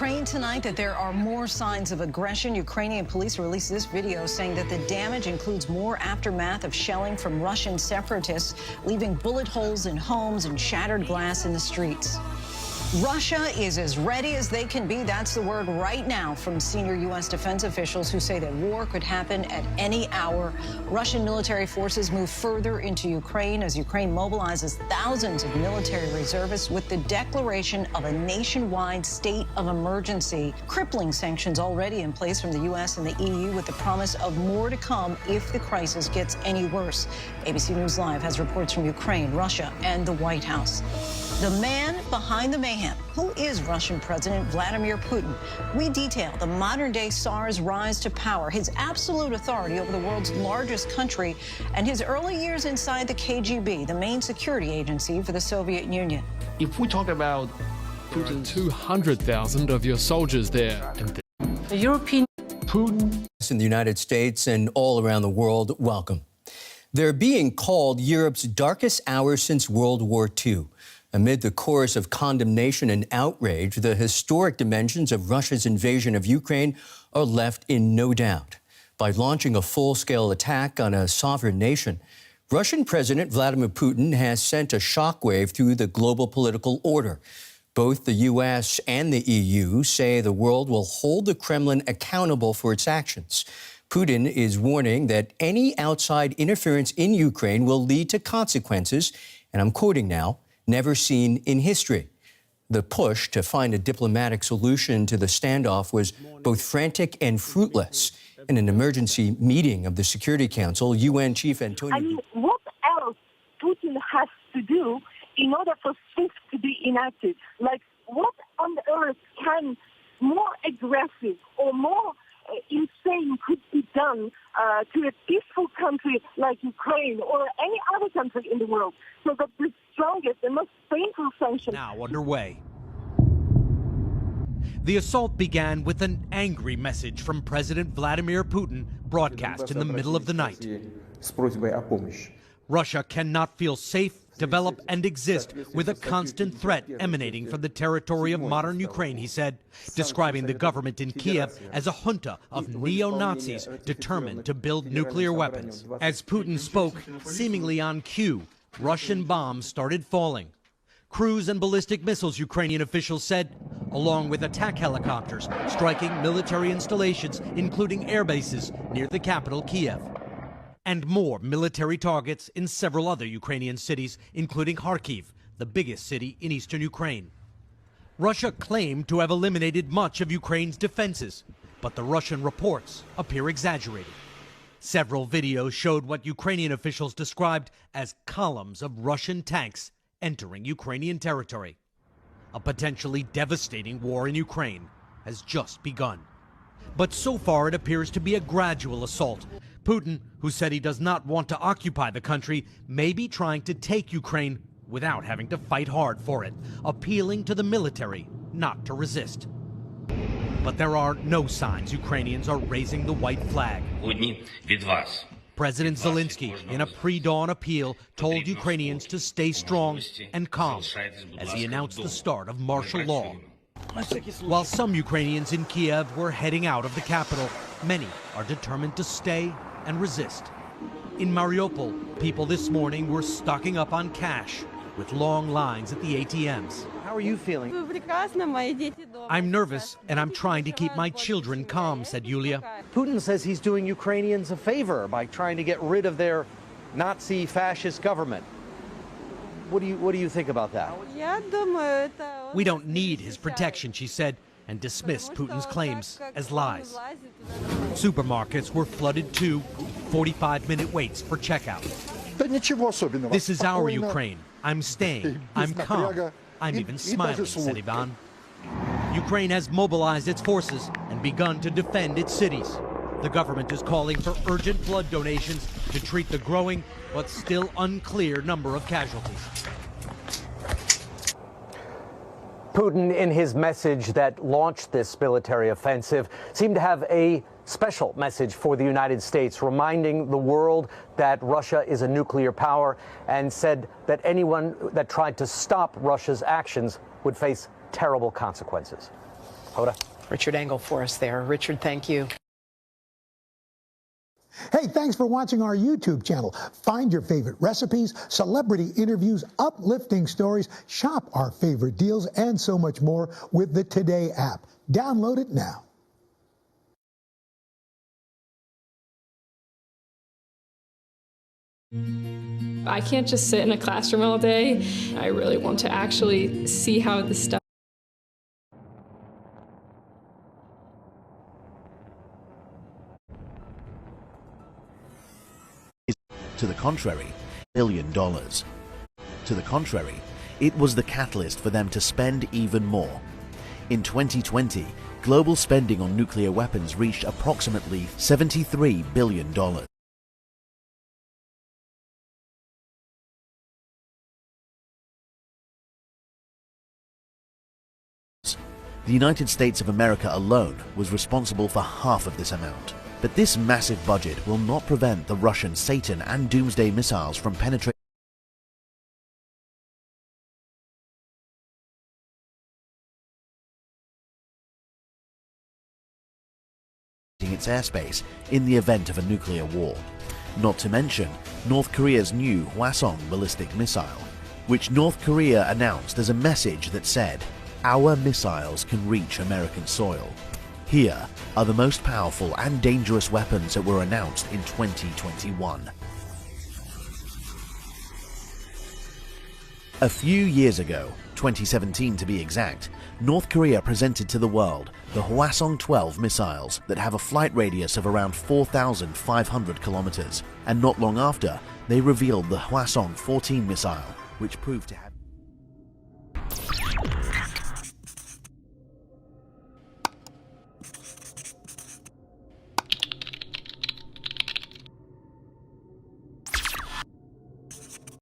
Ukraine tonight that there are more signs of aggression. Ukrainian police released this video saying that the damage includes more aftermath of shelling from Russian separatists, leaving bullet holes in homes and shattered glass in the streets. Russia is as ready as they can be. That's the word right now from senior U.S. defense officials who say that war could happen at any hour. Russian military forces move further into Ukraine as Ukraine mobilizes thousands of military reservists with the declaration of a nationwide state of emergency. Crippling sanctions already in place from the U.S. and the EU with the promise of more to come if the crisis gets any worse. ABC News Live has reports from Ukraine, Russia, and the White House. The man behind the mayhem. Who is Russian President Vladimir Putin? We detail the modern-day Tsar's rise to power, his absolute authority over the world's largest country, and his early years inside the KGB, the main security agency for the Soviet Union. If we talk about Putin, 200,000 of your soldiers there. And the European Putin in the United States and all around the world, welcome. They're being called Europe's darkest hours since World War II. Amid the chorus of condemnation and outrage, the historic dimensions of Russia's invasion of Ukraine are left in no doubt. By launching a full-scale attack on a sovereign nation, Russian President Vladimir Putin has sent a shockwave through the global political order. Both the U.S. and the EU say the world will hold the Kremlin accountable for its actions. Putin is warning that any outside interference in Ukraine will lead to consequences, and I'm quoting now, never seen in history. The push to find a diplomatic solution to the standoff was both frantic and fruitless. In an emergency meeting of the Security Council, UN Chief Antonio... I mean, what else Putin has to do in order for SWIFT to be enacted? Like, what on earth can more aggressive or more insane could be done to a peaceful country like Ukraine or any other country in the world, so that the strongest and most painful sanctions now underway. The assault began with an angry message from President Vladimir Putin broadcast in the middle of the night. Russia cannot feel safe, develop, and exist with a constant threat emanating from the territory of modern Ukraine, he said, describing the government in Kiev as a junta of neo-Nazis determined to build nuclear weapons. As Putin spoke, seemingly on cue, Russian bombs started falling. Cruise and ballistic missiles, Ukrainian officials said, along with attack helicopters striking military installations, including air bases near the capital, Kiev. And more military targets in several other Ukrainian cities, including Kharkiv, the biggest city in eastern Ukraine. Russia claimed to have eliminated much of Ukraine's defenses, but the Russian reports appear exaggerated. Several videos showed what Ukrainian officials described as columns of Russian tanks entering Ukrainian territory. A potentially devastating war in Ukraine has just begun. But so far it appears to be a gradual assault. Putin, who said he does not want to occupy the country, may be trying to take Ukraine without having to fight hard for it, appealing to the military not to resist. But there are no signs Ukrainians are raising the white flag. President Zelensky, in a pre-dawn appeal, told Ukrainians to stay strong and calm as he announced the start of martial law. While some Ukrainians in Kiev were heading out of the capital, many are determined to stay and resist. In Mariupol, people this morning were stocking up on cash with long lines at the ATMs. How are you feeling? I'm nervous and I'm trying to keep my children calm, said Yulia. Putin says he's doing Ukrainians a favor by trying to get rid of their Nazi fascist government. What do you think about that? We don't need his protection, she said, and dismissed Putin's claims as lies. Supermarkets were flooded too, 45-minute waits for checkout. This is our Ukraine. I'm staying. I'm calm. I'm even smiling, said Ivan. Ukraine has mobilized its forces and begun to defend its cities. The government is calling for urgent blood donations to treat the growing but still unclear number of casualties. Putin, in his message that launched this military offensive, seemed to have a special message for the United States, reminding the world that Russia is a nuclear power, and said that anyone that tried to stop Russia's actions would face terrible consequences. Hoda. Richard Engel for us there. Richard, thank you. Hey, thanks for watching our YouTube channel. Find your favorite recipes, celebrity interviews, uplifting stories, shop our favorite deals, and so much more with the Today app. Download it now. I can't just sit in a classroom all day. I really want to actually see how this stuff. To the contrary, $1 billion. To the contrary, it was the catalyst for them to spend even more. In 2020, global spending on nuclear weapons reached approximately $73 billion. The United States of America alone was responsible for half of this amount. But this massive budget will not prevent the Russian Satan and Doomsday missiles from penetrating its airspace in the event of a nuclear war. Not to mention North Korea's new Hwasong ballistic missile, which North Korea announced as a message that said, "Our missiles can reach American soil." Here are the most powerful and dangerous weapons that were announced in 2021. A few years ago, 2017 to be exact, North Korea presented to the world the Hwasong 12 missiles that have a flight radius of around 4,500 kilometers, and not long after, they revealed the Hwasong 14 missile, which proved to have